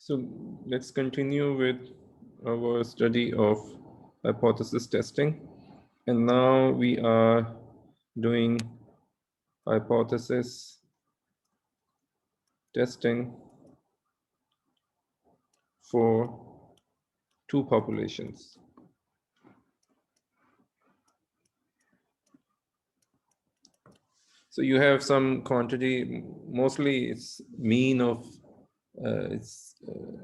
So let's continue with our study of hypothesis testing. And now we are doing hypothesis testing for two populations. So you have some quantity, mostly it's mean of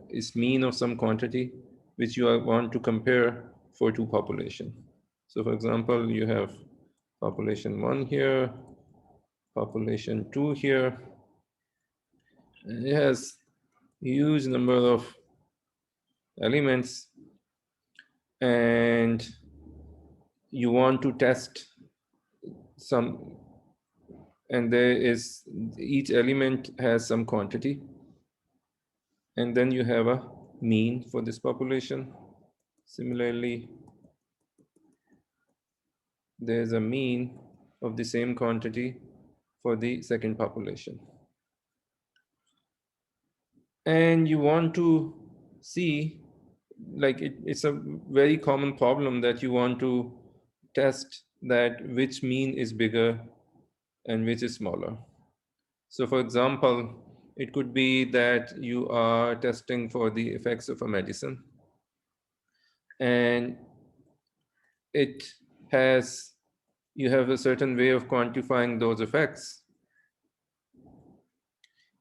it's mean of some quantity which you want to compare for two population. So for example, you have population 1 here, population 2 here. And it has huge number of elements, and you want to test some, and there is each element has some quantity, and then you have a mean for this population. Similarly, there's a mean of the same quantity for the second population. And you want to see, like it's a very common problem that you want to test that which mean is bigger and which is smaller. So for example, it could be that you are testing for the effects of a medicine, and you have a certain way of quantifying those effects.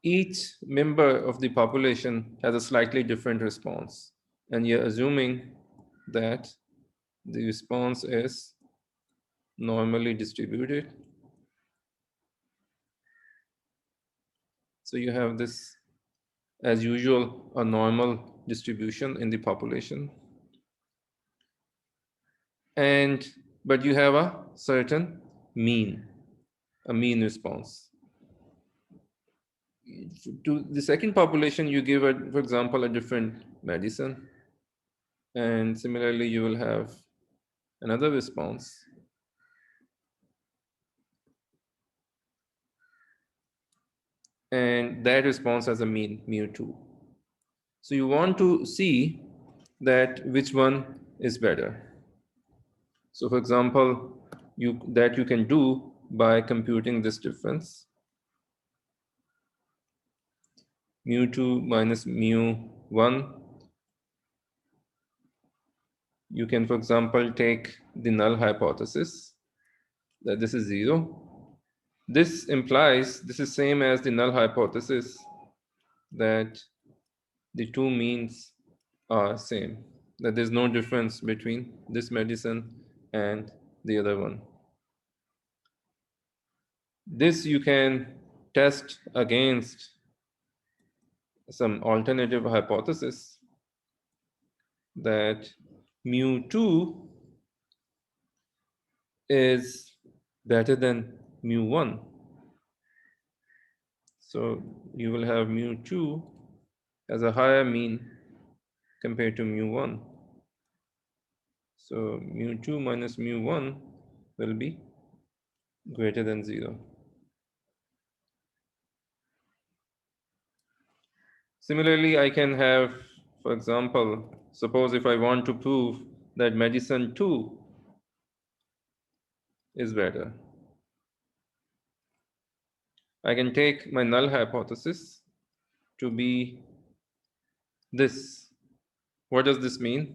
Each member of the population has a slightly different response, and you're assuming that the response is normally distributed. So you have this, as usual, a normal distribution in the population. But you have a certain mean, a mean response. To the second population, you give, for example, a different medicine. And similarly, you will have another response. And that response has a mean, mu2. So you want to see that which one is better. So for example, you can do by computing this difference. Mu2 minus mu1. You can, for example, take the null hypothesis that this is 0. This implies, this is same as the null hypothesis that the two means are same, that there's no difference between this medicine and the other one. This you can test against some alternative hypothesis that mu2 is better than mu1. So you will have mu2 as a higher mean compared to mu1. So mu2 minus mu1 will be greater than 0. Similarly, I can have, for example, suppose if I want to prove that medicine 2 is better, I can take my null hypothesis to be this. What does this mean?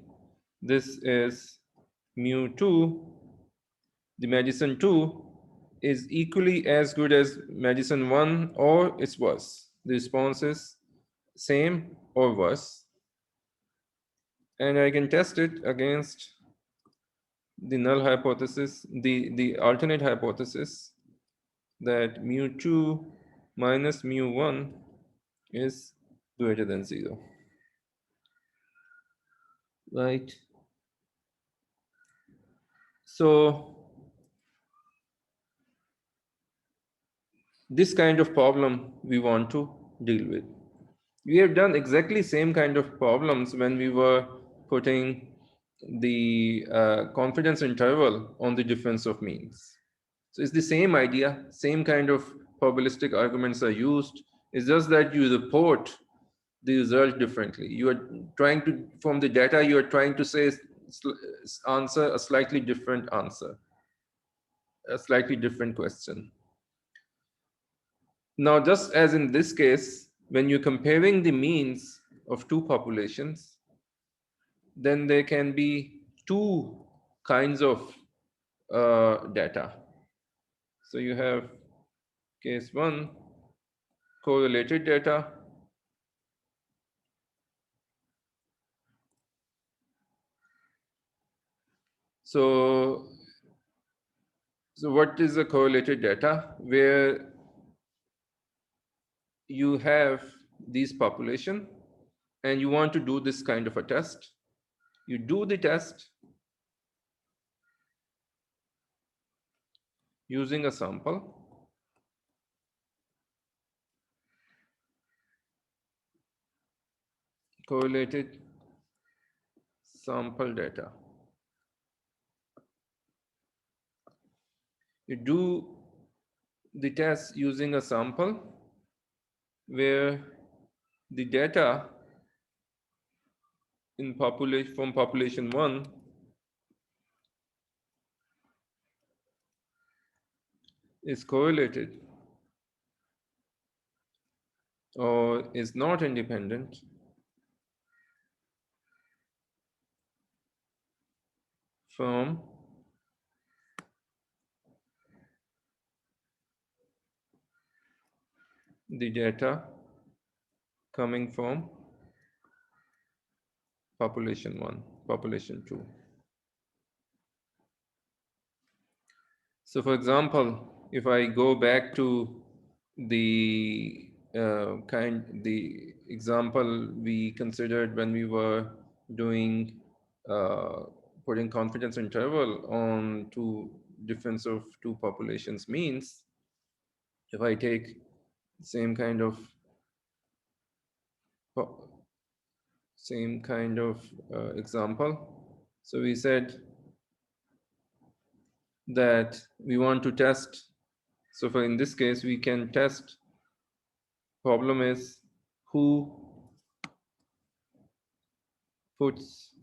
This is mu2, the medicine 2 is equally as good as medicine 1 or it's worse. The response is same or worse. And I can test it against the null hypothesis, the alternate hypothesis that mu2 minus mu1 is greater than 0. Right? So this kind of problem we want to deal with. We have done exactly same kind of problems when we were putting the confidence interval on the difference of means. So it's the same idea, same kind of probabilistic arguments are used. It's just that you report the result differently. You are trying to, from the data, you are trying to say, answer a slightly different answer, a slightly different question. Now, just as in this case, when you're comparing the means of two populations, then there can be two kinds of data. So you have case one, correlated data. So what is a correlated data? Where you have these population and you want to do this kind of a test. You do the test using a sample. Correlated sample data. You do the test using a sample where the data in population from population 1 is correlated or is not independent from the data coming from population 1, population 2. So for example, if I go back to the the example we considered when we were doing putting confidence interval on difference of two populations means, if I take same kind of example, so we said that we want to test. So for in this case, we can test. Problem is who puts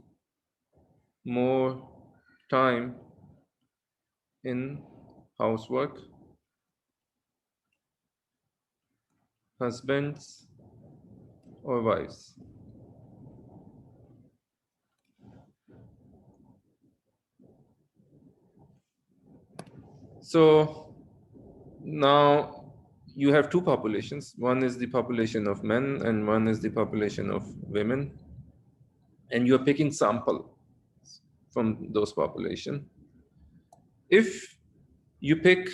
more time in housework, husbands or wives. So now you have two populations. One is the population of men and one is the population of women. And you're picking sample from those population. If you pick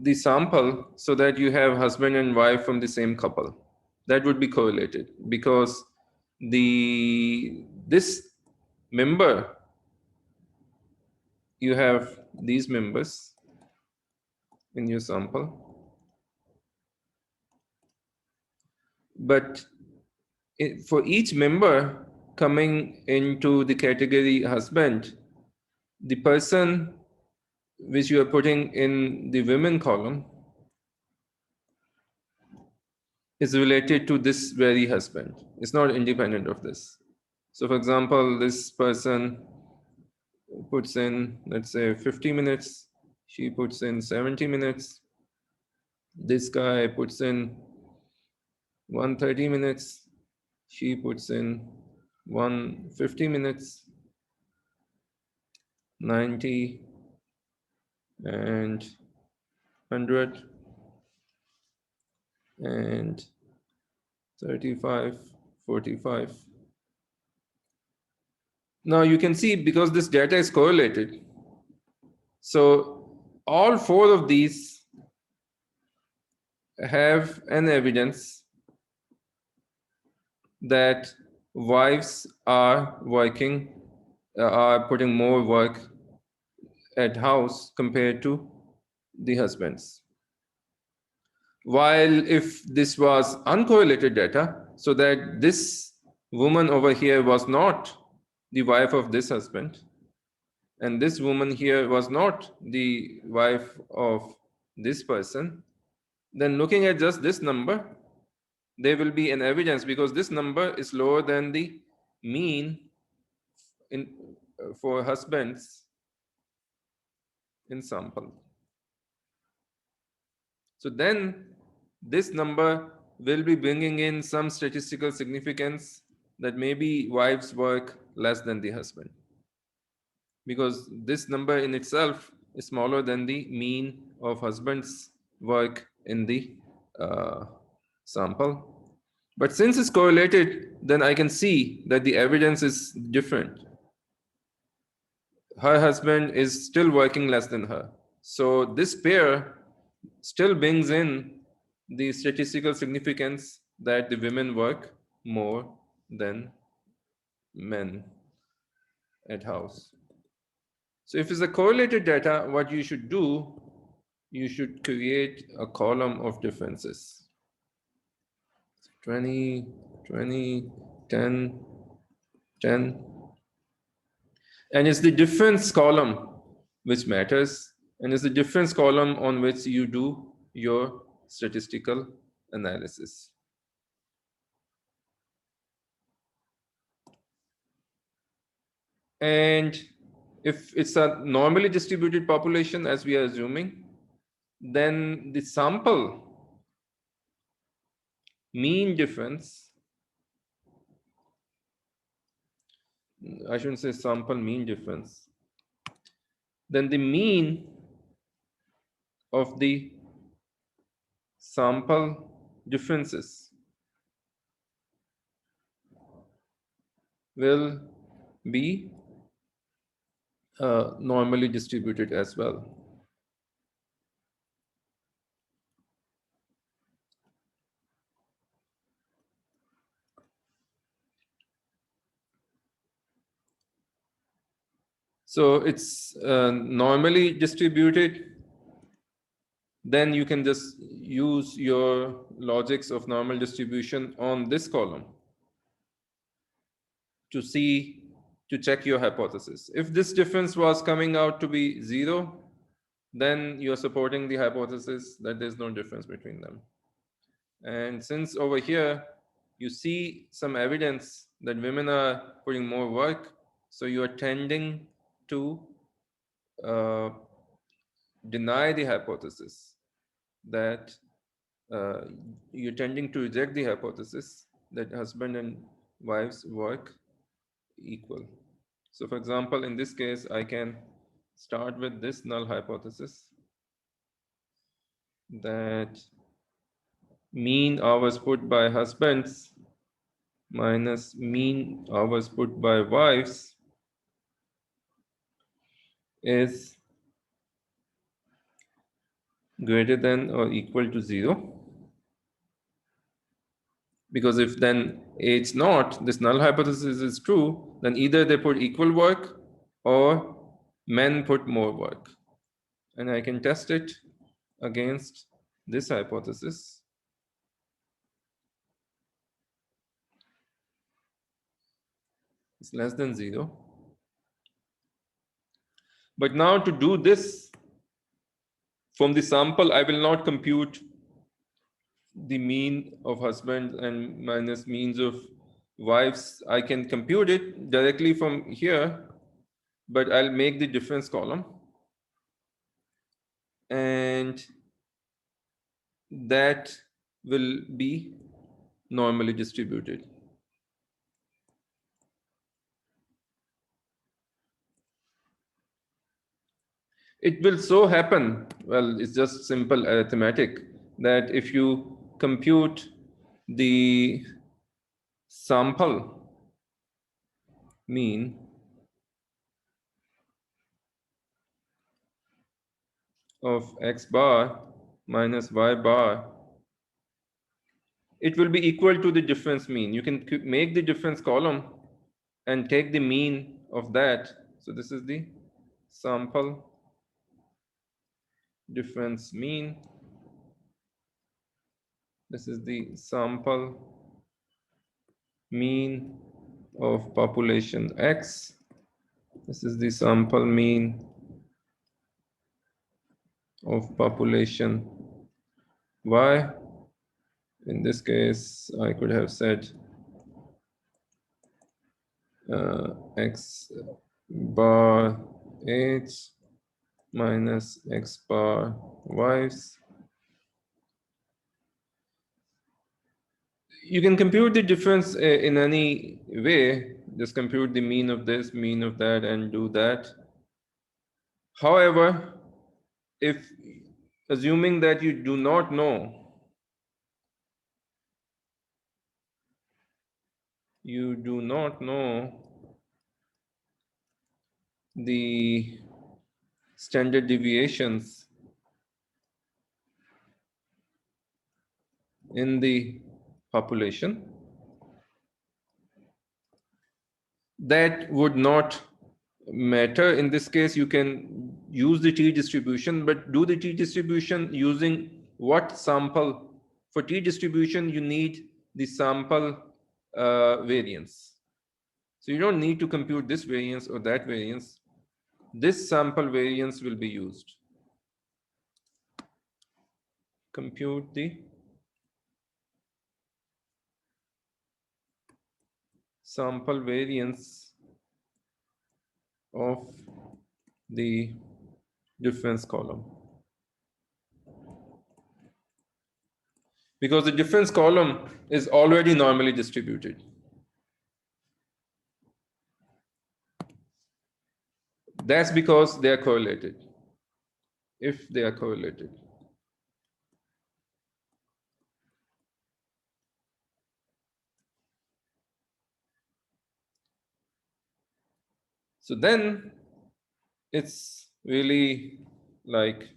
the sample so that you have husband and wife from the same couple, that would be correlated, because this member, you have these members in your sample, but for each member coming into the category husband, the person which you are putting in the women column is related to this very husband. It's not independent of this. So for example, this person puts in, let's say, 50 minutes. She puts in 70 minutes. This guy puts in 130 minutes. She puts in 150 minutes, 90 and 100 and 35, 45. Now you can see, because this data is correlated, so all four of these have an evidence that wives are working, are putting more work at house compared to the husbands. While if this was uncorrelated data, so that this woman over here was not the wife of this husband, and this woman here was not the wife of this person, then looking at just this number, there will be an evidence because this number is lower than the mean for husbands in sample. So then this number will be bringing in some statistical significance that maybe wives work less than the husband, because this number in itself is smaller than the mean of husbands work in the sample. But since it's correlated, then I can see that the evidence is different. Her husband is still working less than her. So this pair still brings in the statistical significance that the women work more than men at house. So if it's a correlated data, what you should do, you should create a column of differences. 20, 20, 10, 10. And it's the difference column which matters. And it's the difference column on which you do your statistical analysis. And if it's a normally distributed population, as we are assuming, then the sample mean difference, I shouldn't say sample mean difference, then the mean of the sample differences will be normally distributed as well. So it's normally distributed. Then you can just use your logics of normal distribution on this column to check your hypothesis. If this difference was coming out to be 0, then you're supporting the hypothesis that there's no difference between them. And since over here, you see some evidence that women are putting more work, so you are tending to deny the hypothesis, that you're tending to reject the hypothesis that husband and wives work equal. So for example, in this case, I can start with this null hypothesis that mean hours put by husbands minus mean hours put by wives is greater than or equal to 0. Because if then it's not, this null hypothesis is true, then either they put equal work or men put more work. And I can test it against this hypothesis. It's less than 0. But now to do this, from the sample, I will not compute the mean of husband and minus means of wives. I can compute it directly from here, but I'll make the difference column. And that will be normally distributed. It will so happen, well, it's just simple arithmetic, that if you compute the sample mean of x bar minus y bar, it will be equal to the difference mean. You can make the difference column and take the mean of that. So this is the sample difference mean. This is the sample mean of population X. This is the sample mean of population Y. in this case, I could have said x bar h minus x bar y's. You can compute the difference in any way. Just compute the mean of this, mean of that, and do that. However, if assuming that you do not know, the standard deviations in the population, that would not matter. In this case, you can use the t-distribution, but do the t-distribution using what sample? For t-distribution, you need the sample variance. So you don't need to compute this variance or that variance. This sample variance will be used. Compute the sample variance of the difference column. Because the difference column is already normally distributed. That's because they are correlated. If they are correlated. So then it's really like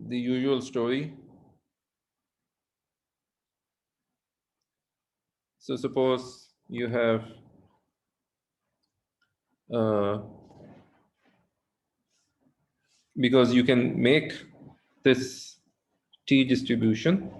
the usual story. So suppose you have because you can make this t distribution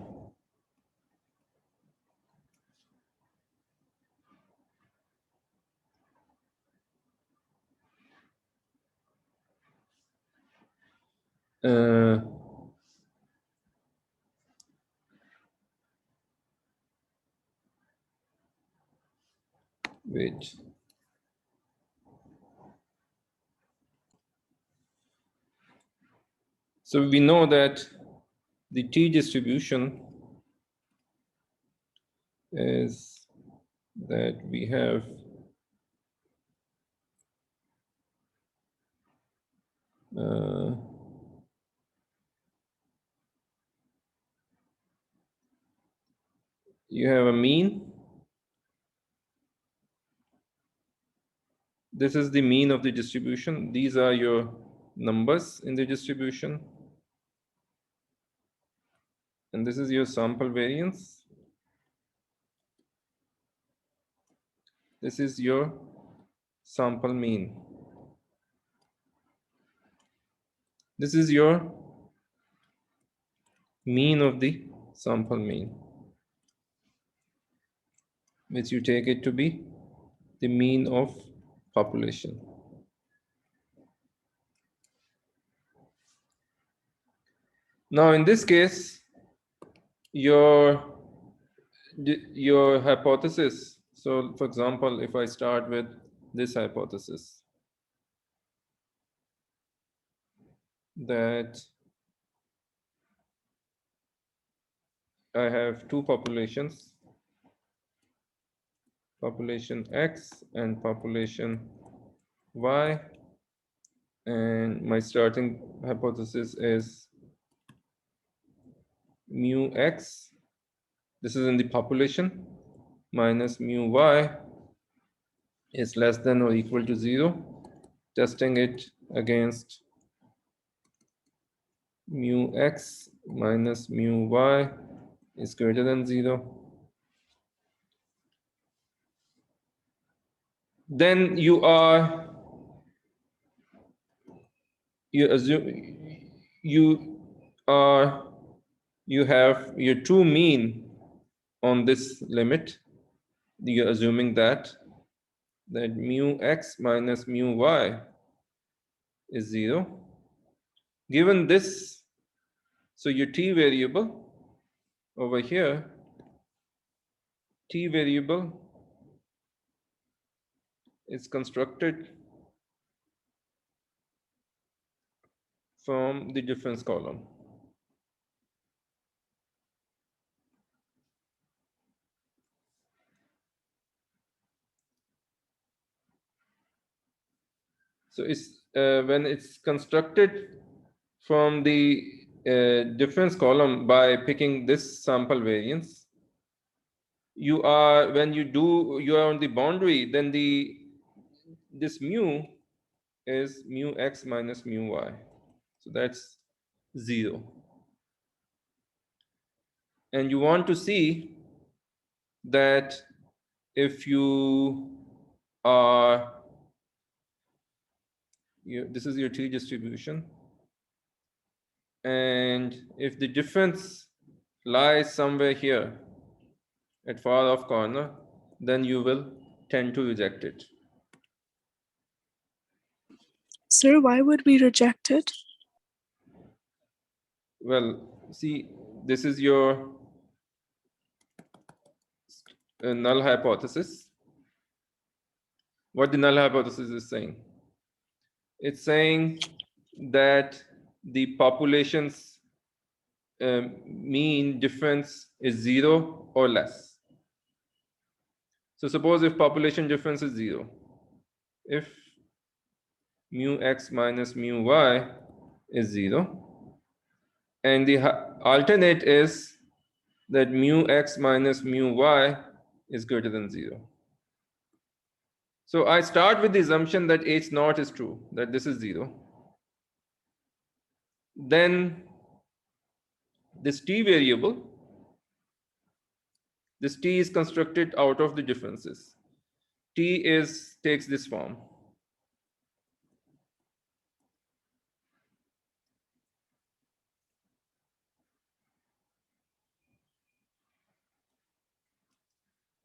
wait. So we know that the t distribution is that we have you have a mean. This is the mean of the distribution. These are your numbers in the distribution. And this is your sample variance. This is your sample mean. This is your mean of the sample mean, which you take it to be the mean of population. Now in this case, your hypothesis. So for example, if I start with this hypothesis, that I have two populations, population X and population Y, and my starting hypothesis is mu X, this is in the population, minus mu Y is less than or equal to 0, testing it against mu X minus mu Y is greater than 0. Then you assume you have your true mean on this limit. You're assuming that mu X minus mu Y is 0. Given this, so your t variable over here, t variable is constructed from the difference column. So it's when it's constructed from the difference column by picking this sample variance, you are when you are on the boundary, then this mu is mu x minus mu y. So that's 0. And you want to see that if you are, this is your t distribution, and if the difference lies somewhere here at far off corner, then you will tend to reject it. Sir, why would we reject it? Well, see, this is your null hypothesis. What the null hypothesis is saying? It's saying that the population's mean difference is 0 or less. So suppose if population difference is 0, if mu x minus mu y is 0, and the alternate is that mu x minus mu y is greater than 0. So I start with the assumption that h naught is true, that this is 0. Then this t variable, this t is constructed out of the differences. T takes this form.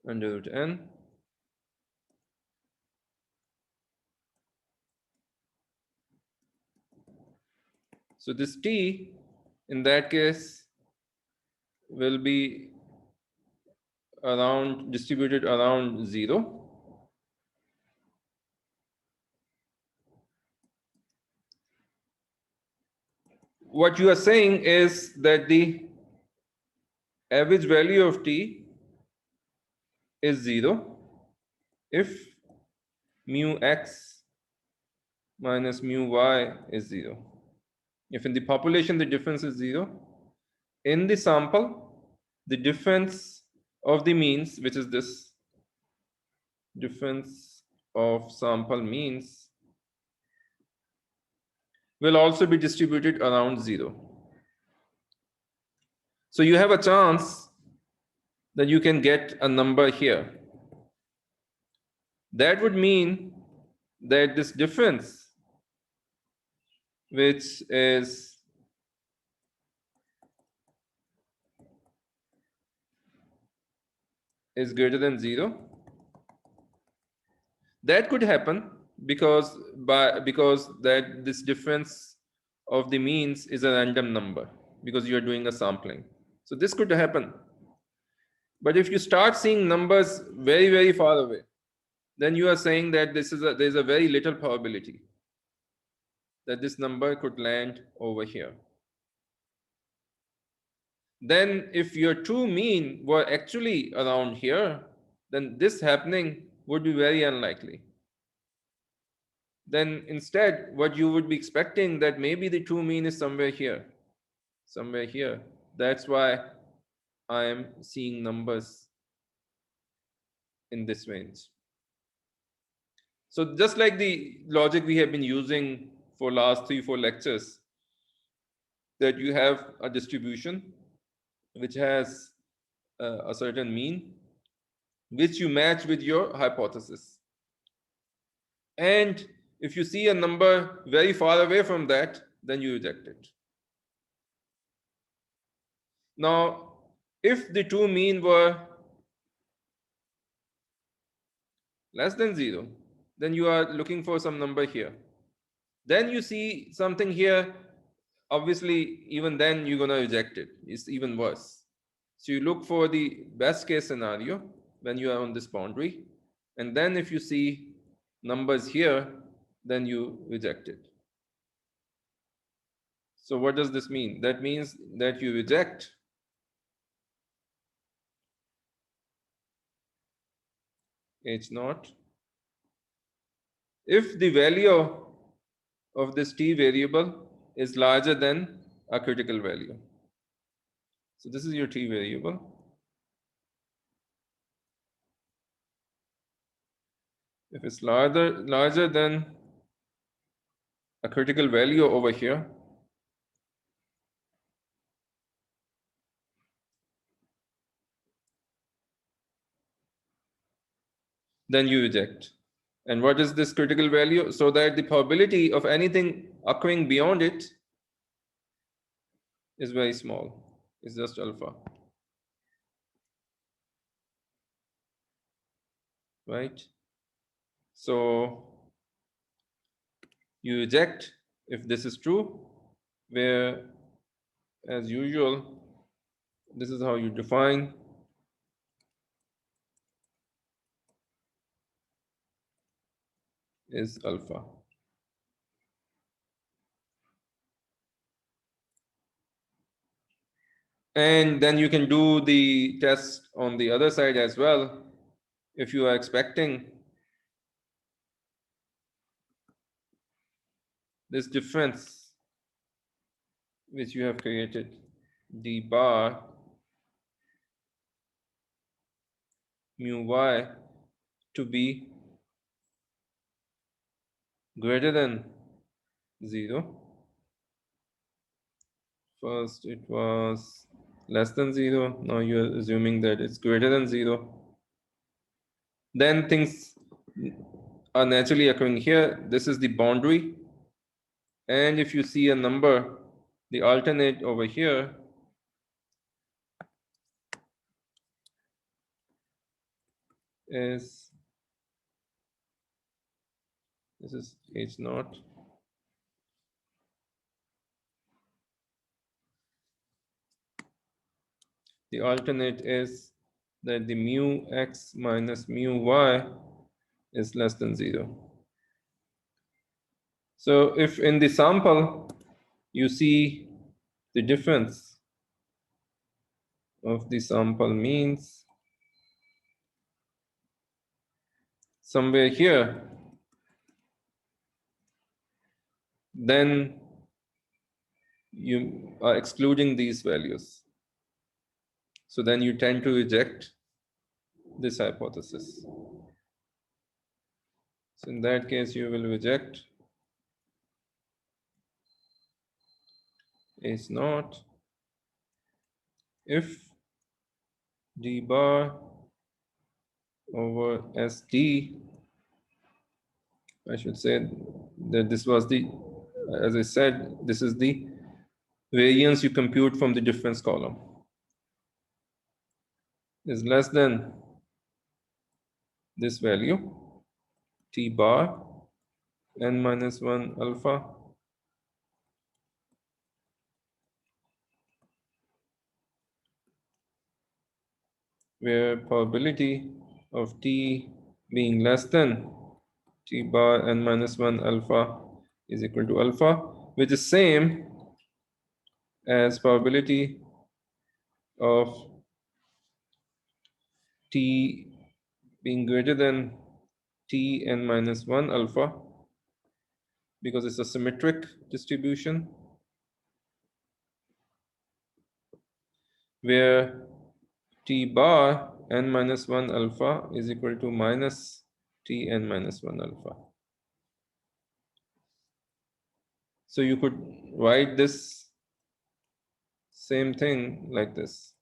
Under root n. So this t, in that case, will be distributed around 0. What you are saying is that the average value of t is 0 if mu x minus mu y is 0. If in the population the difference is 0, in the sample, the difference of the means, which is this difference of sample means, will also be distributed around 0. So you have a chance that you can get a number here. That would mean that this difference, which is greater than 0, that could happen because that this difference of the means is a random number, because you are doing a sampling. So this could happen. But if you start seeing numbers very, very far away, then you are saying that there's a very little probability that this number could land over here. Then if your true mean were actually around here, then this happening would be very unlikely. Then instead, what you would be expecting, that maybe the true mean is somewhere here. That's why I am seeing numbers in this range. So just like the logic we have been using for last 3-4 lectures, that you have a distribution which has a certain mean, which you match with your hypothesis. And if you see a number very far away from that, then you reject it. Now, if the true mean were less than 0, then you are looking for some number here. Then you see something here, obviously, even then you're going to reject it. It's even worse. So you look for the best case scenario when you are on this boundary. And then if you see numbers here, then you reject it. So what does this mean? That means that you reject H naught if the value of this t variable is larger than a critical value. So this is your t variable. If it's larger than a critical value over here, then you reject. And what is this critical value? So that the probability of anything occurring beyond it is very small. It's just alpha. Right? So you reject if this is true, where as usual, this is how you define is alpha. And then you can do the test on the other side as well. If you are expecting this difference which you have created, d bar mu y to be greater than 0. First it was less than 0. Now you're assuming that it's greater than 0. Then things are naturally occurring here. This is the boundary. And if you see a number, the alternate over here is, this is H naught. The alternate is that the mu x minus mu y is less than 0. So if in the sample you see the difference of the sample means somewhere here, then you are excluding these values. So then you tend to reject this hypothesis. So in that case, you will reject H naught if d bar over st, I should say that this was the, as I said, this is the variance you compute from the difference column, is less than this value, t bar n minus 1 alpha, where probability of t being less than t bar n minus 1 alpha is equal to alpha, which is same as probability of t being greater than t n minus 1 alpha, because it's a symmetric distribution where t bar n minus 1 alpha is equal to minus t n minus 1 alpha. So you could write this same thing like this,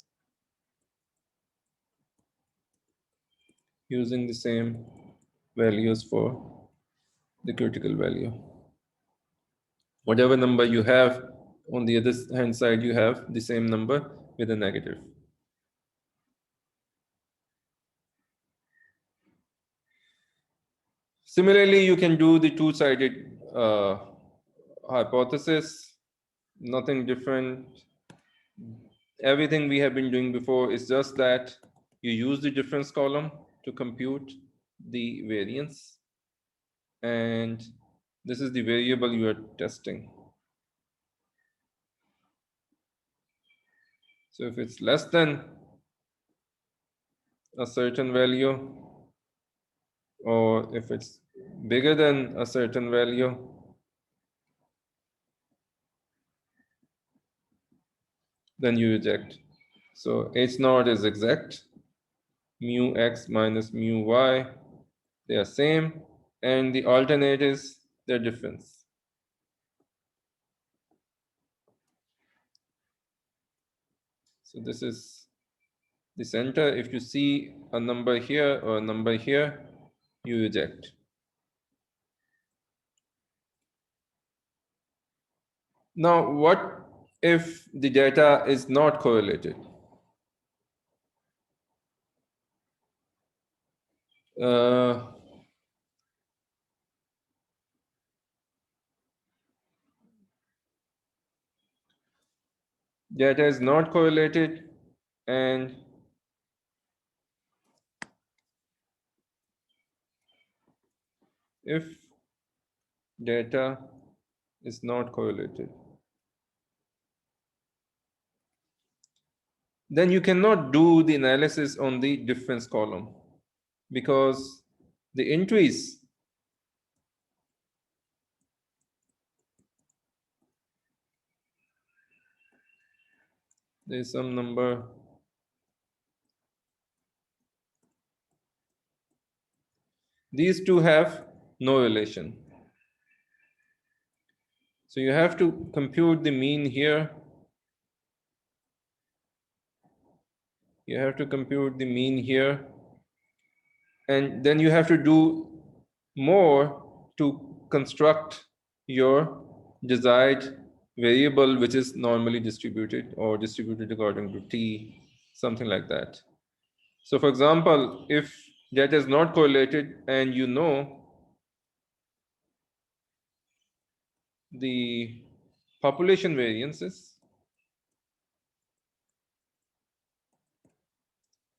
using the same values for the critical value. Whatever number you have, on the other hand side, you have the same number with a negative. Similarly, you can do the two-sided hypothesis, nothing different. everything we have been doing before is just that you use the difference column to compute the variance, and this is the variable you are testing. So if it's less than a certain value, or if it's bigger than a certain value, then you reject. So H naught is exact, mu x minus mu y, they are same, and the alternate is their difference. So this is the center. If you see a number here or a number here, you reject. Now, what if the data is not correlated? Data is not correlated, and if data is not correlated, then you cannot do the analysis on the difference column, because the entries there's some number, these two have no relation. So you have to compute the mean here. You have to compute the mean here. And then you have to do more to construct your desired variable, which is normally distributed or distributed according to t, something like that. So for example, if data is not correlated and you know the population variances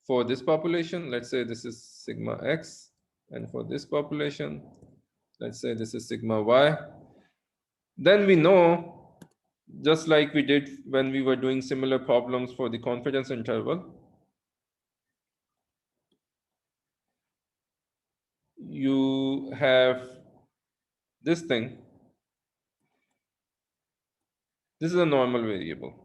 for this population, let's say this is sigma x, and for this population, let's say this is sigma y, then we know, just like we did when we were doing similar problems for the confidence interval, you have this thing. This is a normal variable.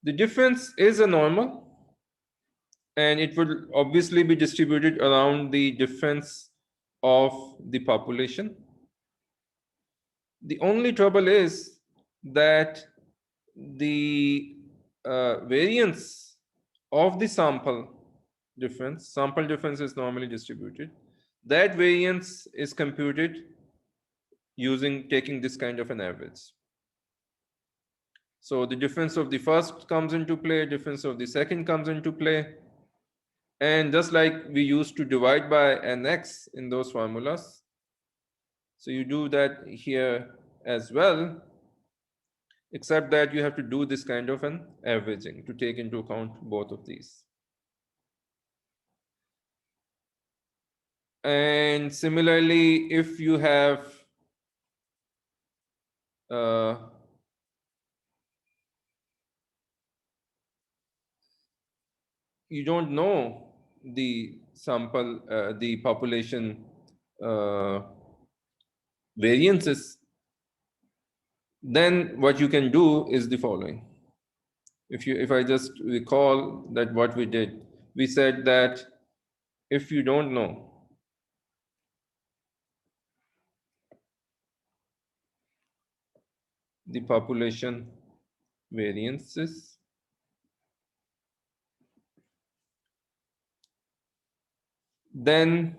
The difference is a normal, and it would obviously be distributed around the difference of the population. The only trouble is that the variance of the sample difference is normally distributed. That variance is computed taking this kind of an average. So the difference of the first comes into play, difference of the second comes into play. And just like we used to divide by nx in those formulas, so you do that here as well, except that you have to do this kind of an averaging to take into account both of these. And similarly, if you have you don't know the sample, the population variances, then what you can do is the following. If I just recall that what we did, we said that if you don't know the population variances, then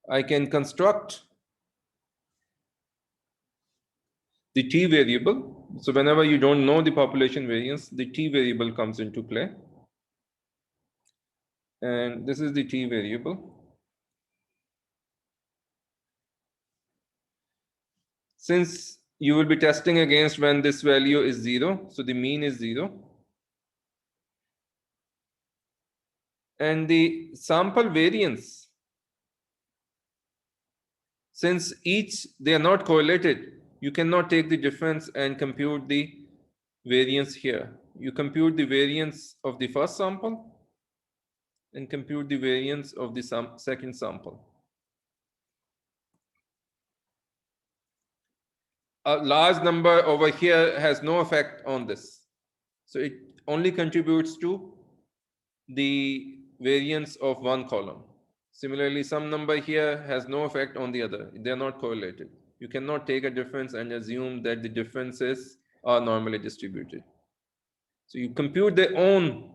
I can construct the t variable. So whenever you don't know the population variance, the t variable comes into play. and this is the t variable. Since you will be testing against when this value is 0, so the mean is 0. And the sample variance, since they are not correlated, you cannot take the difference and compute the variance here. You compute the variance of the first sample and compute the variance of the second sample. A large number over here has no effect on this. So it only contributes to the variance of one column. Similarly, some number here has no effect on the other. They're not correlated. You cannot take a difference and assume that the differences are normally distributed. So you compute their own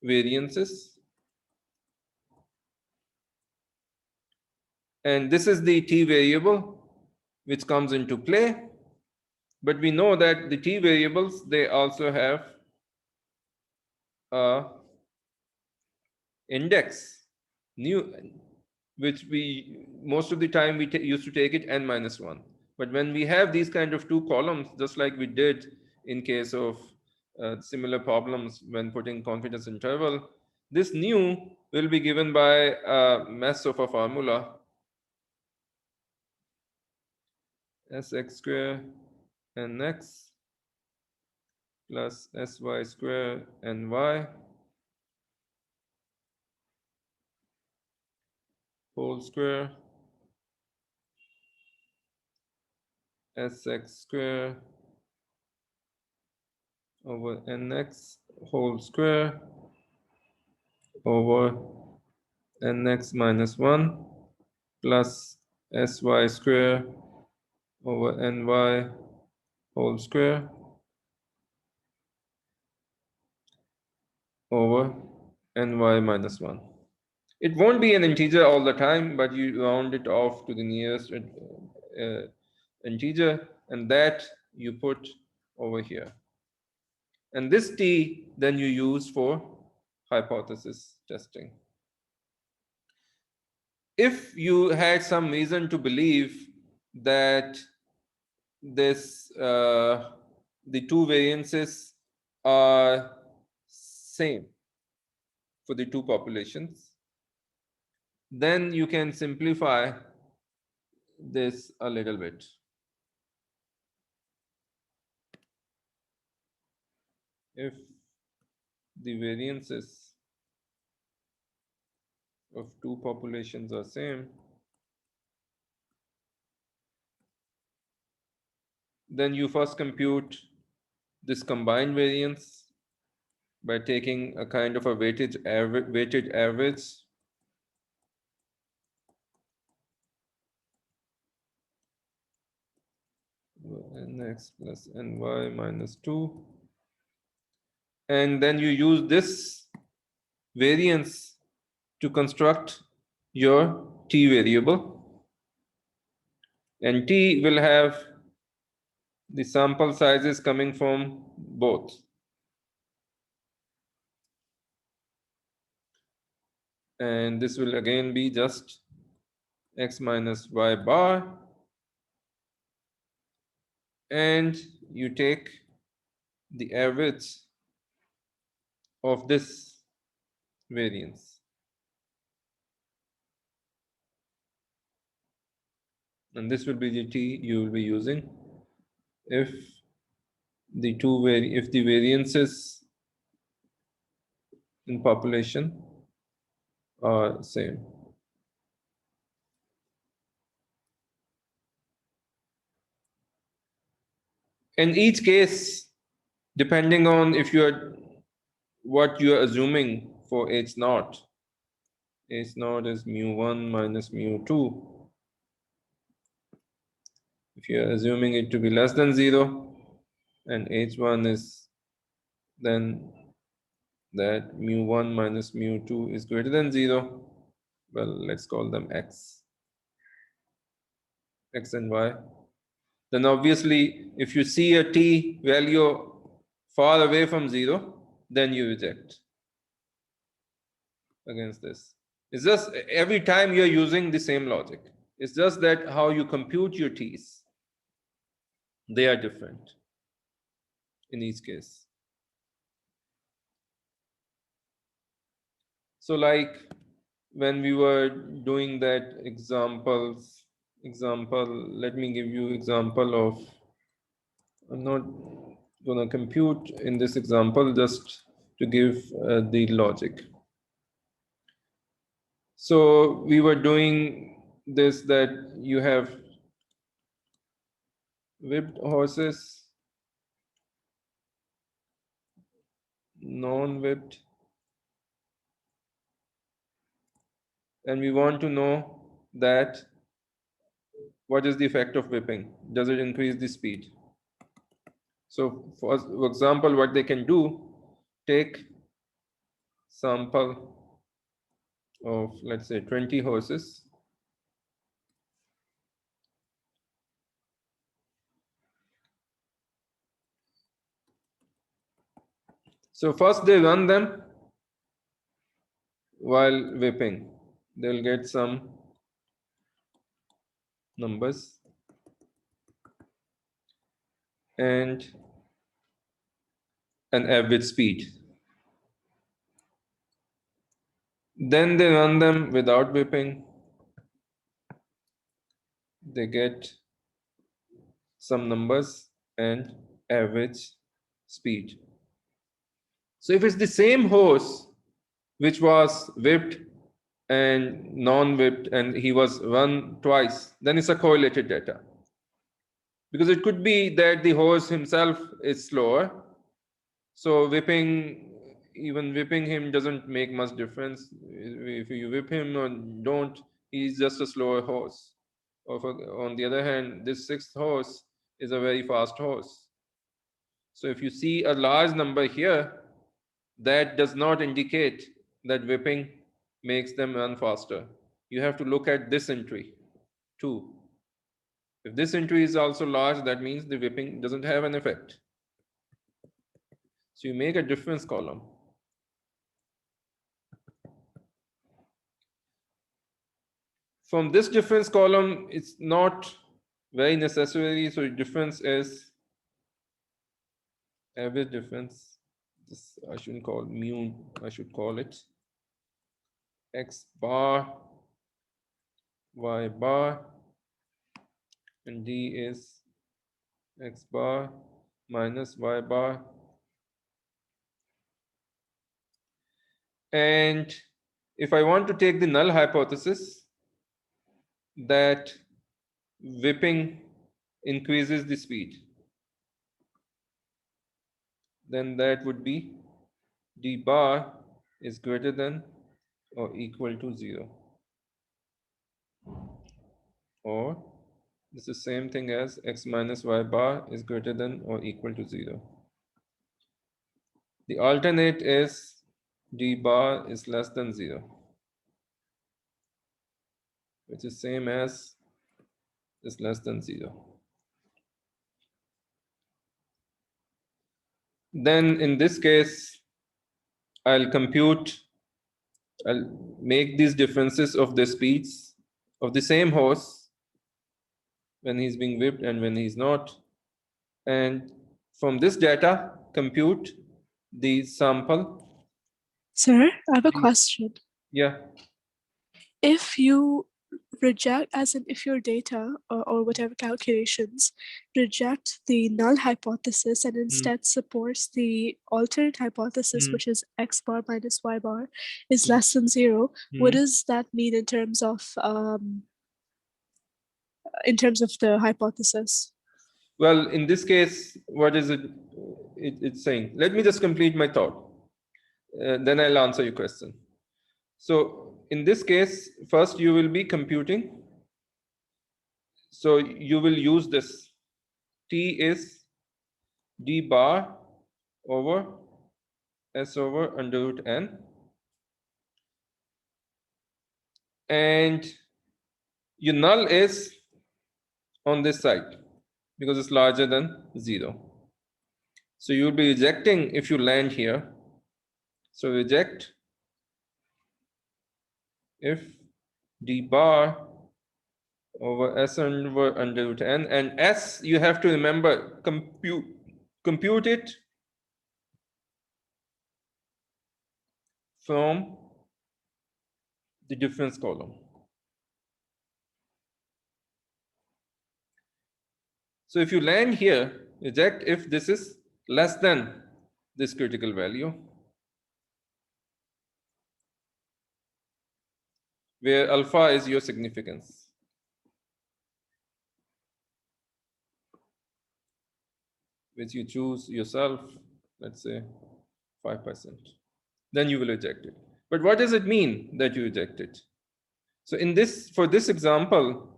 variances. And this is the t variable which comes into play. But we know that the t variables, they also have a index, which we most of the time we used to take it n-1. But when we have these kind of two columns, just like we did in case of similar problems when putting confidence interval, this nu will be given by a mess of a formula, sx square nx plus sy square ny whole square sx square over nx whole square over nx minus 1 plus sy square over ny whole square over ny minus 1. It won't be an integer all the time, but you round it off to the nearest integer, and that you put over here. And this t then you use for hypothesis testing. If you had some reason to believe that the two variances are same for the two populations, then you can simplify this a little bit. If the variances of two populations are same, then you first compute this combined variance by taking a kind of a weighted average nx plus ny minus 2, and then you use this variance to construct your t variable, and t will have the sample sizes coming from both. And this will again be just x minus y bar, and you take the average of this variance. And this will be the t you will be using if the variances in population are same. In each case, depending on what you are assuming for h naught. H naught is mu1 minus mu2. If you are assuming it to be less than 0, and h1 is then that mu1 minus mu2 is greater than 0, well, let's call them x and y. Then obviously, if you see a t value far away from 0, then you reject against this. It's just every time you're using the same logic. It's just that how you compute your t's, they are different in each case. So like when we were doing that example, let me give you example of, I'm not gonna compute in this example, just to give the logic. So we were doing this, that you have whipped horses, non-whipped, and we want to know that what is the effect of whipping? Does it increase the speed? So for example, what they can do, take sample of, let's say, 20 horses. So first they run them while whipping. They'll get some numbers and an average speed. Then they run them without whipping. They get some numbers and average speed. So if it's the same horse which was whipped and non-whipped and he was run twice, then it's a correlated data. Because it could be that the horse himself is slower. So even whipping him doesn't make much difference. If you whip him or don't, he's just a slower horse. On the other hand, this sixth horse is a very fast horse. So if you see a large number here, that does not indicate that whipping makes them run faster. You have to look at this entry too. If this entry is also large, that means the whipping doesn't have an effect. So you make a difference column. From this difference column, it's not very necessary. So difference is average difference. This I shouldn't call mu, I should call it x bar, y bar, and d is x bar minus y bar. And if I want to take the null hypothesis that whipping increases the speed, then that would be d bar is greater than or equal to 0. Or this is the same thing as x minus y bar is greater than or equal to 0. The alternate is d bar is less than 0, which is same as is less than 0. Then in this case, I'll make these differences of the speeds of the same horse when he's being whipped and when he's not. And from this data, compute the sample. Sir, I have a question. Yeah. If you reject, as in if your data or whatever calculations reject the null hypothesis and instead supports the alternate hypothesis, which is x bar minus y bar is less than 0, what does that mean in terms of the hypothesis? Well, in this case, what is it's saying? Let me just complete my thought. Then I'll answer your question. So in this case, first you will be computing. So you will use this. T is d bar over s over under root n. And your null is on this side because it's larger than 0. So you'll be rejecting if you land here. So reject if d bar over S over under root n, and S you have to remember, compute it from the difference column. So if you land here, reject if this is less than this critical value, where alpha is your significance. Which you choose yourself, let's say 5%. Then you will reject it. But what does it mean that you reject it? So for this example,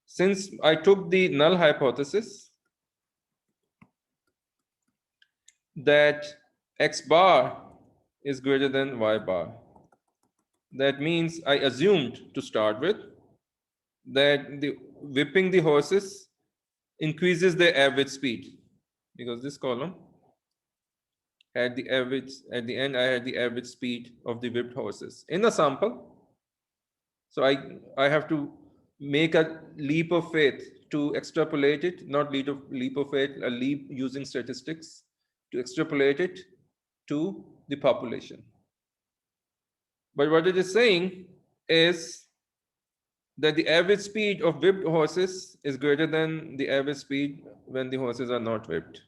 since I took the null hypothesis that x bar is greater than y bar, that means I assumed to start with that the whipping the horses increases their average speed, because this column had the average, at the end I had the average speed of the whipped horses in a sample. So I have to make a leap of faith to extrapolate it, not leap of faith, a leap using statistics to extrapolate it to the population. But what it is saying is that the average speed of whipped horses is greater than the average speed when the horses are not whipped.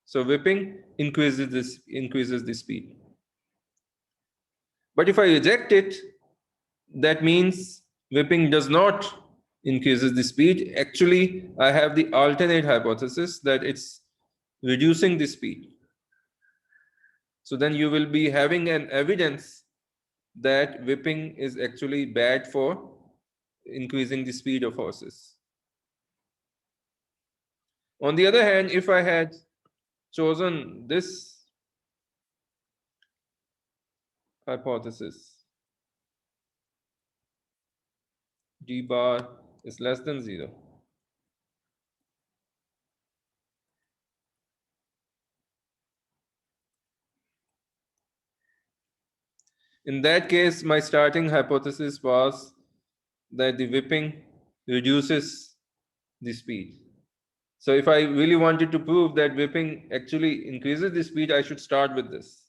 So whipping increases the speed. But if I reject it, that means whipping does not increases the speed. Actually, I have the alternate hypothesis that it's reducing the speed. So then you will be having an evidence that whipping is actually bad for increasing the speed of horses. On the other hand, if I had chosen this hypothesis, d bar is less than 0, in that case, my starting hypothesis was that the whipping reduces the speed. So if I really wanted to prove that whipping actually increases the speed, I should start with this.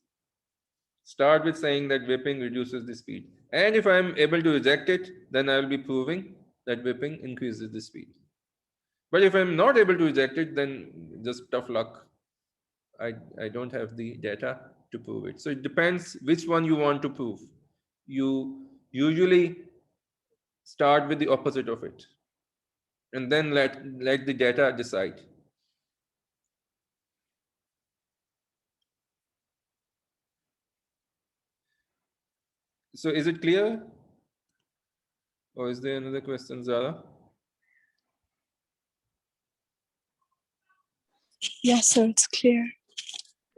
Start with saying that whipping reduces the speed. And if I'm able to reject it, then I will be proving that whipping increases the speed. But if I'm not able to reject it, then just tough luck. I don't have the data to prove it. So it depends which one you want to prove. You usually start with the opposite of it, and then let the data decide. So is it clear? Or is there another question, Zara? Yes, sir, it's clear.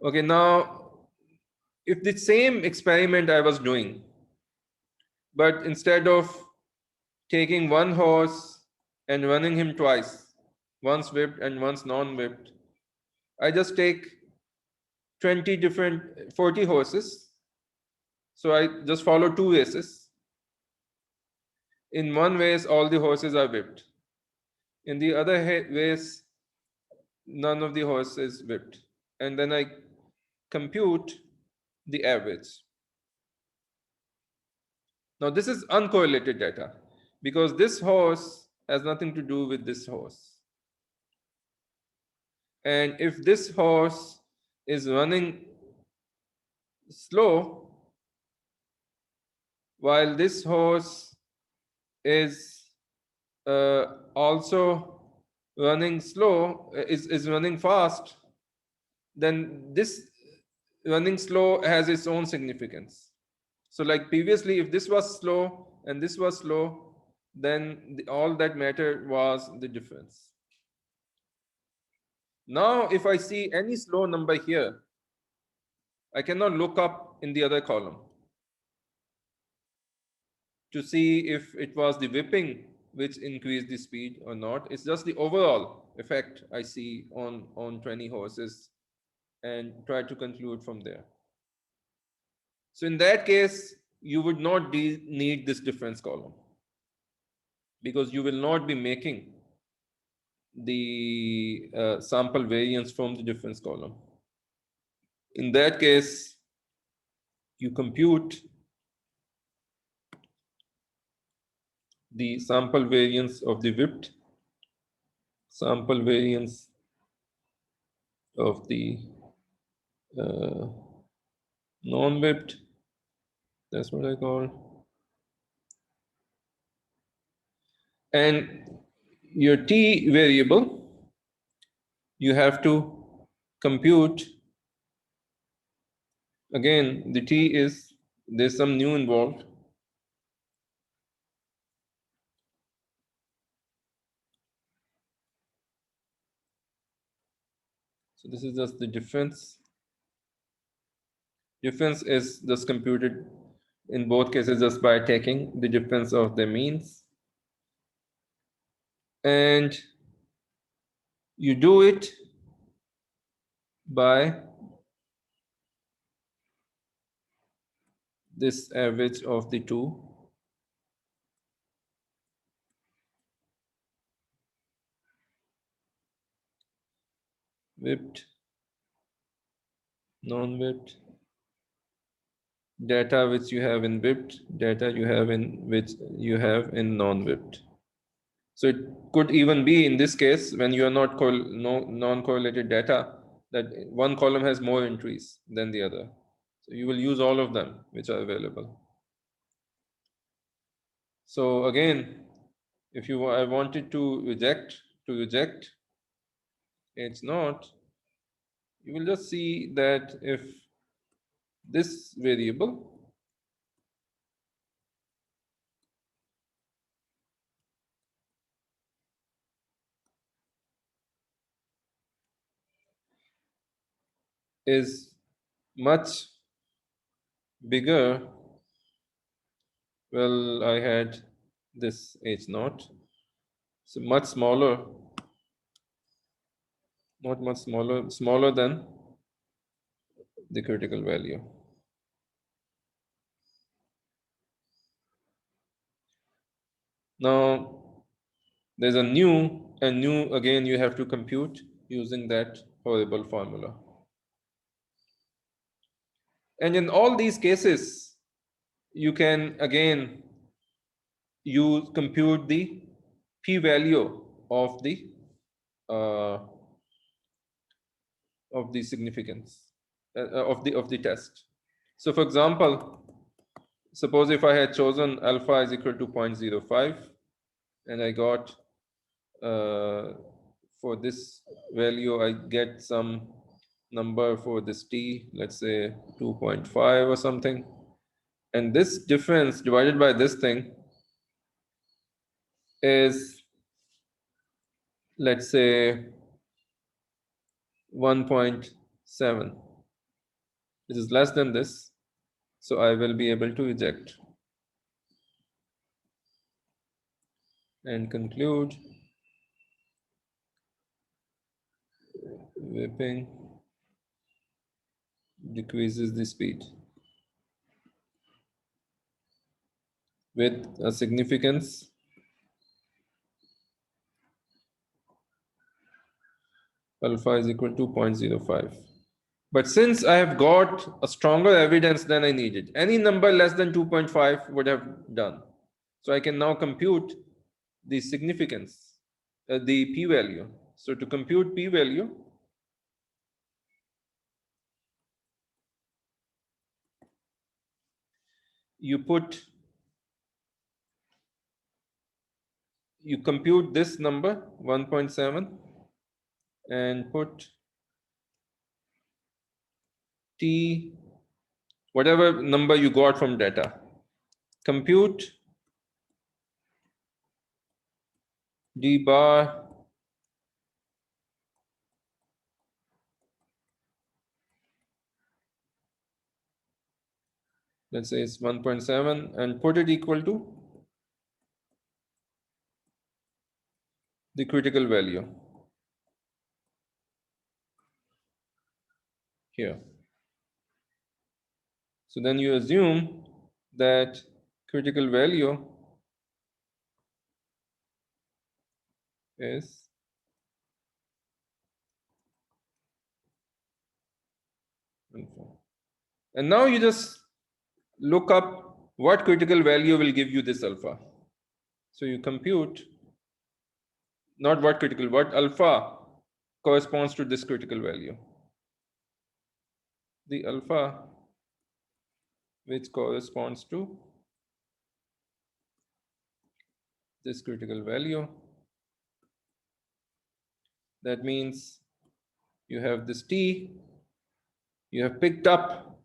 Okay, now, if the same experiment I was doing, but instead of taking one horse and running him twice, once whipped and once non-whipped, I just take 40 horses. So I just follow 2 races. In one race, all the horses are whipped. In the other race, none of the horses whipped. And then I compute the average. Now this is uncorrelated data because this horse has nothing to do with this horse. And if this horse is running slow, while this horse is also running slow, is running fast, then this running slow has its own significance. So like previously, if this was slow and this was slow, then all that mattered was the difference. Now, if I see any slow number here, I cannot look up in the other column to see if it was the whipping which increased the speed or not. It's just the overall effect I see on 20 horses and try to conclude from there. So in that case, you would not need this difference column, because you will not be making the sample variance from the difference column. In that case, you compute the sample variance of the whipped, sample variance of the non-whipped, that's what I call, and your t variable, you have to compute, again, the t is, there's some new involved. So this is just the difference. Difference is just computed in both cases just by taking the difference of the means. And you do it by this average of the two. Whipped, non-whipped, data which you have in whipped, data you have in which you have in non-whipped. So it could even be in this case when you are not non-correlated data, that one column has more entries than the other. So you will use all of them which are available. So again, if I wanted to reject, it's not, you will just see that if this variable is much bigger, well, I had this h naught, so much smaller, not much smaller, smaller than the critical value. Now there's a new, and new again you have to compute using that horrible formula. And in all these cases, you can again compute the p-value of the significance of the test. So for example, suppose if I had chosen alpha is equal to 0.05 and I got for this value I get some number for this t, let's say 2.5 or something, and this difference divided by this thing is, let's say, 1.7. This is less than this, so I will be able to eject and conclude whipping decreases the speed with a significance alpha is equal to 0.05. But since I have got a stronger evidence than I needed, any number less than 2.5 would have done. So I can now compute the significance, the p-value. So to compute p-value, you compute this number 1.7 and put t, whatever number you got from data, compute d bar let's say it's 1.7 and put it equal to the critical value here. So then you assume that critical value is alpha. And now you just look up what critical value will give you this alpha. So you compute not what critical, what alpha corresponds to this critical value. The alpha which corresponds to this critical value. That means you have this t, you have picked up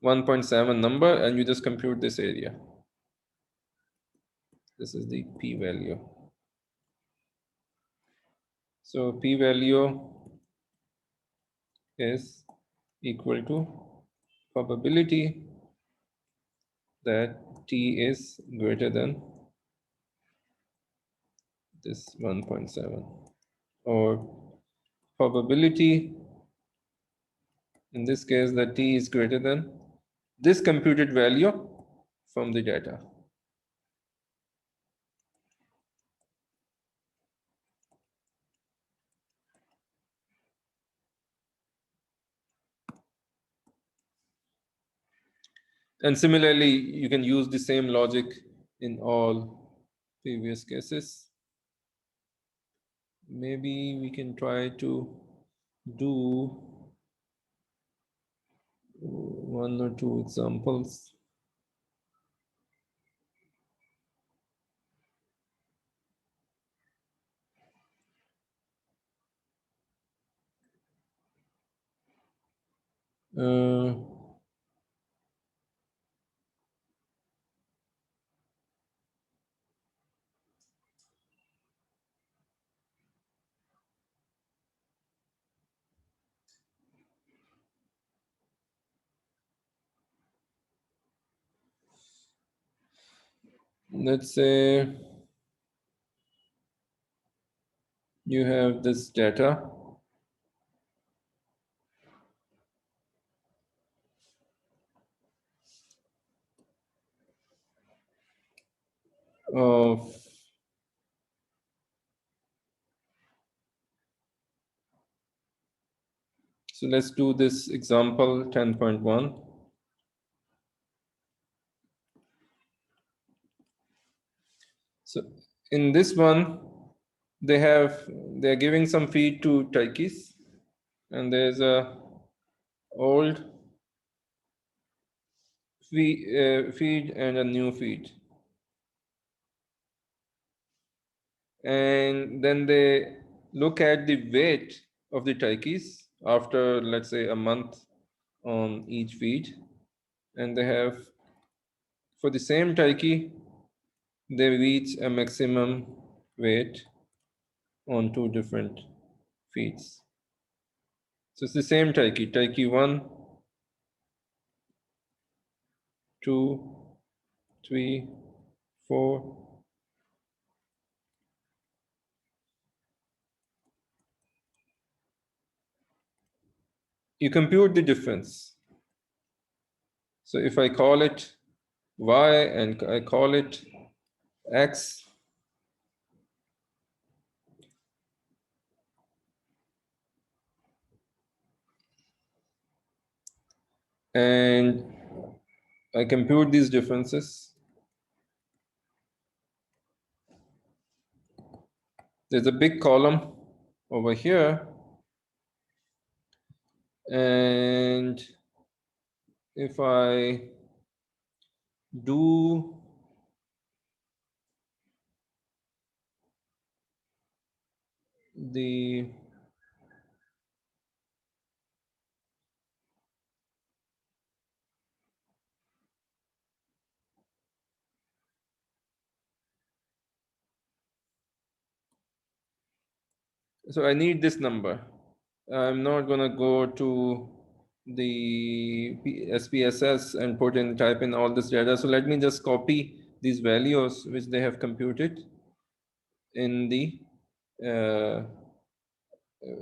1.7 number and you just compute this area. This is the p-value. So p-value is equal to probability that t is greater than this 1.7, or probability in this case that t is greater than this computed value from the data. And similarly, you can use the same logic in all previous cases. Maybe we can try to do one or two examples. Let's say you have this data of so let's do this example 10.1. So in this one, they're giving some feed to turkeys, and there's a old feed and a new feed. And then they look at the weight of the turkeys after, let's say, a month on each feed. And they have, for the same turkey, they reach a maximum weight on two different feeds. So it's the same turkey, turkey 1, 2, 3, 4. You compute the difference. So if I call it y and I call it x, and I compute these differences, there's a big column over here, and if I do the so I need this number. I'm not gonna go to the SPSS and put in, type in all this data. So let me just copy these values which they have computed in the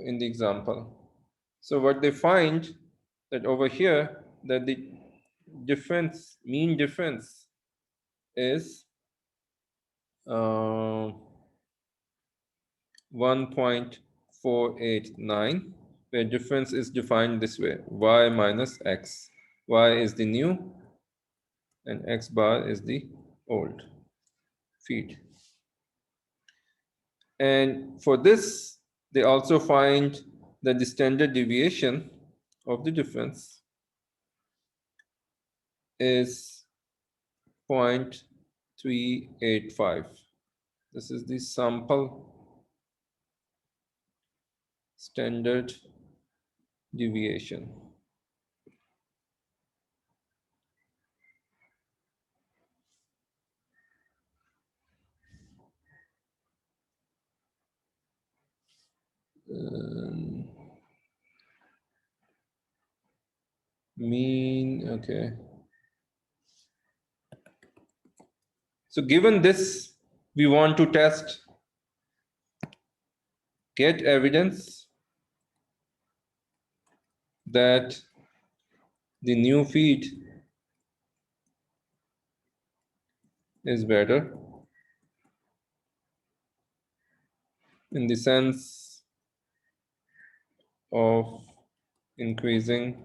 example. So what they find that over here, that the difference, mean difference is 1.489, where difference is defined this way: y minus x. Y is the new and x bar is the old feed. And for this, they also find that the standard deviation of the difference is 0.385. This is the sample standard deviation. Mean, okay. So given this, we want to test, get evidence that the new feed is better in the sense of increasing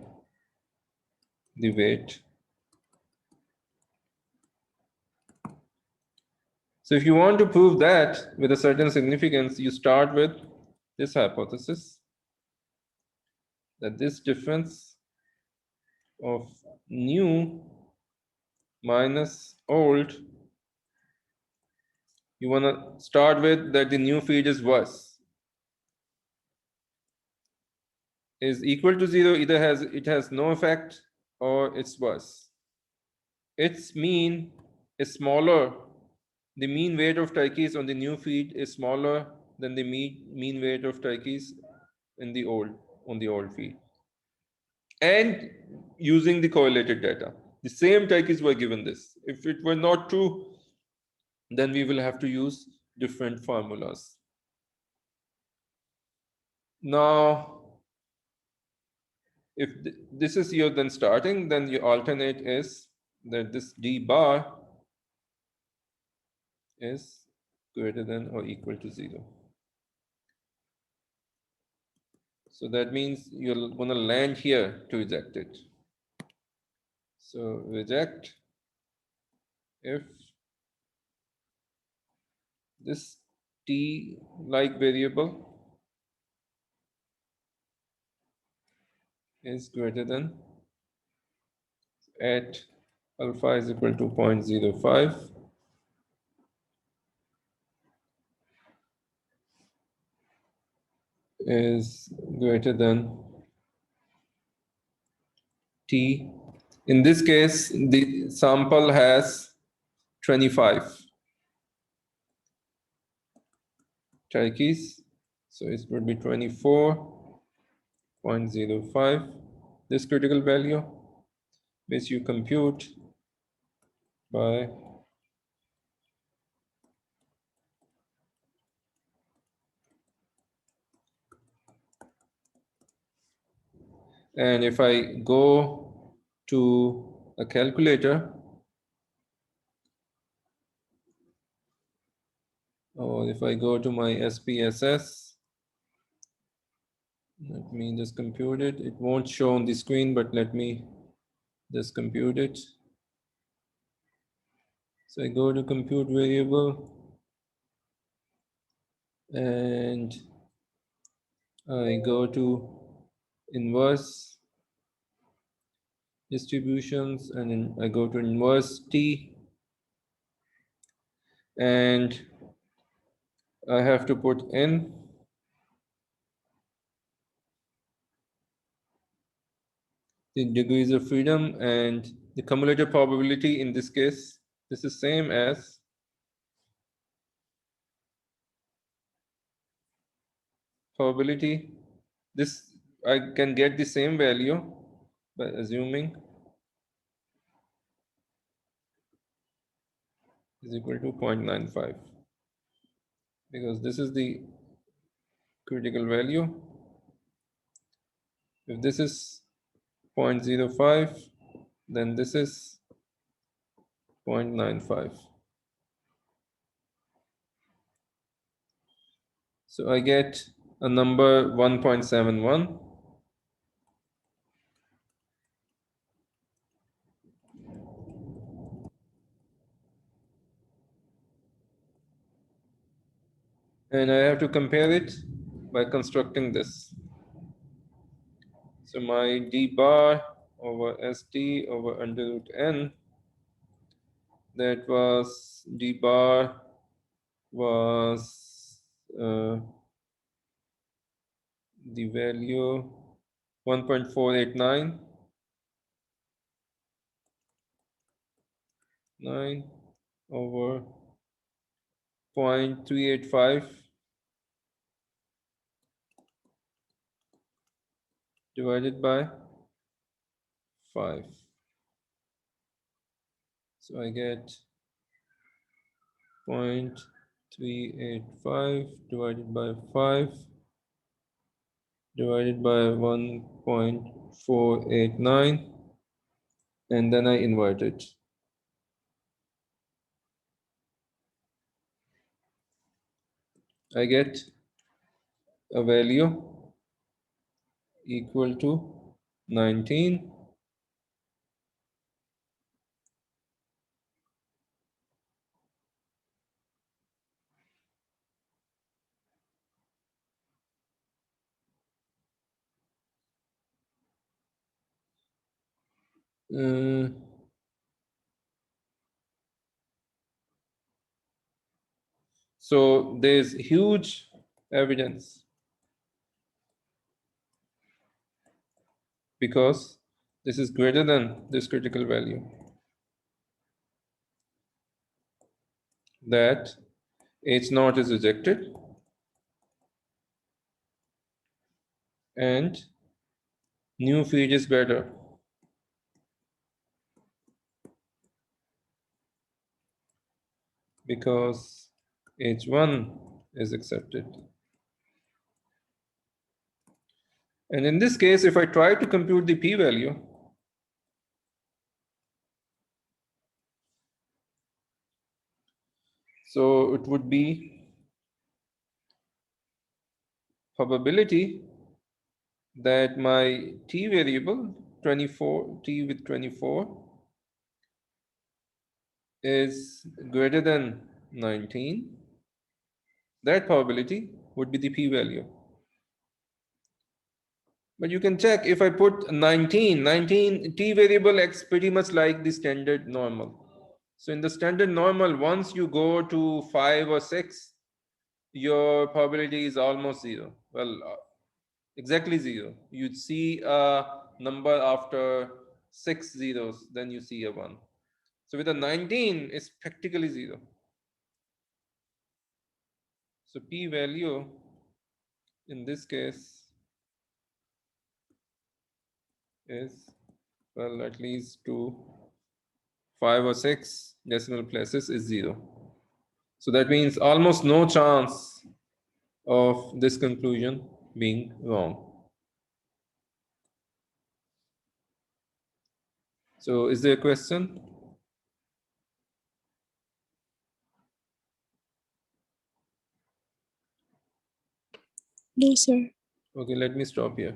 the weight. So if you want to prove that with a certain significance, you start with this hypothesis that this difference of new minus old, you want to start with that the new feed is worse, is equal to 0, either it has no effect or it's worse. Its mean is smaller. The mean weight of turkeys on the new feed is smaller than the mean weight of turkeys on the old feed. And using the correlated data, the same turkeys were given this. If it were not true, then we will have to use different formulas. Now, if this is your then starting, then your alternate is that this d bar is greater than or equal to 0. So that means you're going to land here to reject it. So reject if this t like variable is greater than, at alpha is equal to 0.05, is greater than t. In this case, the sample has 25 turkeys, so it would be 24.05. This critical value, which you compute by and if I go to a calculator, or if I go to my SPSS, let me just compute it. It won't show on the screen, but let me just compute it. So I go to compute variable and I go to inverse distributions and then I go to inverse t and I have to put in the degrees of freedom and the cumulative probability. In this case, this is same as probability. This I can get the same value by assuming is equal to 0.95, because this is the critical value. If this is 0.05, then this is 0.95. So I get a number 1.71. And I have to compare it by constructing this. So my d bar over st over under root n, that was d bar was the value 1.489 over 0.385 divided by 5. So I get 0.385 divided by 5 divided by 1.489, and then I invert it. I get a value equal to 19. So there's huge evidence because this is greater than this critical value that H0 is rejected and new feed is better because H1 is accepted. And in this case, if I try to compute the p-value, so it would be probability that my t variable 24, t with 24 is greater than 19. That probability would be the p-value. But you can check if I put 19 t variable acts pretty much like the standard normal. So in the standard normal, once you go to 5 or 6, your probability is almost zero. Well, exactly zero. You'd see a number after 6 zeros, then you see a 1. So with a 19, it's practically zero. So p-value in this case is, well, at least to 5 or 6 decimal places is zero. So that means almost no chance of this conclusion being wrong. So is there a question? No, sir. Okay, let me stop here.